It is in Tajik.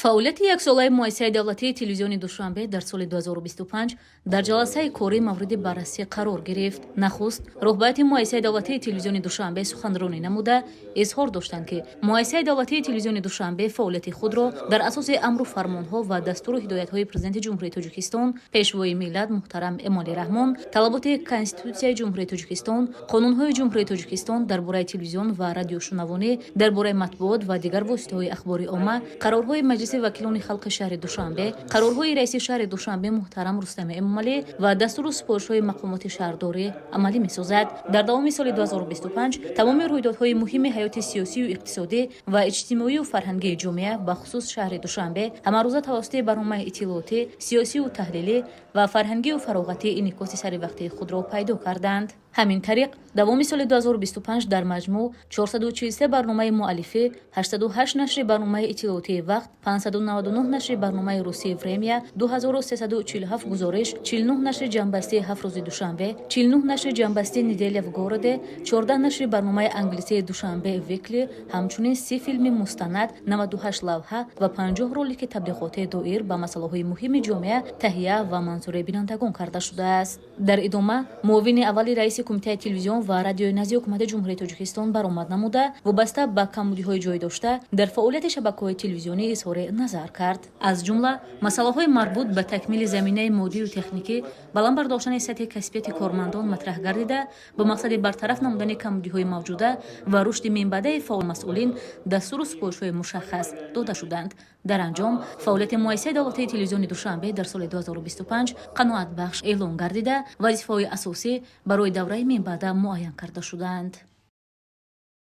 фаъолияти яксолаи муассисаи давлатии телевизиони душанбе дар соли 2025 дар ҷаласаи корӣ мавриди баррасӣ қарор гирифт. Нахуст роҳбарияти муассисаи давлатии телевизиони душанбе суханронӣ намуда изҳор доштанд, ки муассисаи давлатии телевизиони душанбе фаъолияти худро дар асоси амру фармонҳо ва дастуру ҳидоятҳои президенти ҷумҳурии Тоҷикистон, пешвои миллат муҳтарам Эмомали Раҳмон, талаботи Конститутсияи ҷумҳурии Тоҷикистон, қонунҳои ҷумҳурии Тоҷикистон дар бораи телевизион ва радиошунавонӣ, дар бораи матбуот ва дигар воситаҳои ахбори омма, қарорҳои Маҷлиси вакилони халқи шаҳри Душанбе, қарорҳои раиси шаҳри Душанбе муҳтарам Рустами Эмомалӣ ва дастуру супоришҳои мақомоти шаҳрдорӣ амалӣ месозад. Дар давоми соли 2025 тамоми рӯйдодҳои муҳими ҳаёти сиёсию иқтисодӣ ва иҷтимоию фарҳангии ҷомеа бахусус шаҳри Душанбе ҳамарӯза тавассути барномаи иттилоотӣ, сиёсию таҳлилӣ ва фарҳангию фароғатӣ инъикоси саривақтии худро пайдо карданд. ҳамин тариқ давоми соли 2025 дар маҷмӯъ 443 барномаи муаллифӣ, 88 нашри барномаи иттилоотии вақт, 599 нашри барномаи рӯсии «Время», 2347 гузориш, 49 нашри ҷанбастии ҳафт рӯзи Душанбе, 49 нашри ҷанбастии «Неделя в городе», 14 нашри барномаи англисии «Душанбе Викли», ҳамчунин 30 филми мустанад, 98 лавҳа ва 50 ролики таблиғотии доир ба масъалаҳои муҳими ҷомеа таҳия ва манзури бинандагон карда шудааст. Дар идома муовини аввали раиси кумитаи телевизион ва радиои назди ҳукумати ҷумҳурии Тоҷикистон баромад намуда, вобаста ба камбудиҳои ҷой дошта, дар фаъолияти шабакаҳои телевизионӣ изҳори назар кард. Аз ҷумла масъалаҳои марбут ба такмили заминаи моддию техникӣ, баланд бардоштани сатҳи касбияти кормандон матраҳ гардида, ба мақсади бартараф намудани камбудиҳои мавҷуда ва рушди минбаъдаи фаъол масъулин дастуру супоришҳои мушаххас дода шуданд. дар анҷом фаъолияти муассисаи давлатии телевизиони Душанбе дар соли 2025 қаноатбахш эълон гардида, вазифаҳои асосӣ барои давраи минбаъда муайян карда шуданд.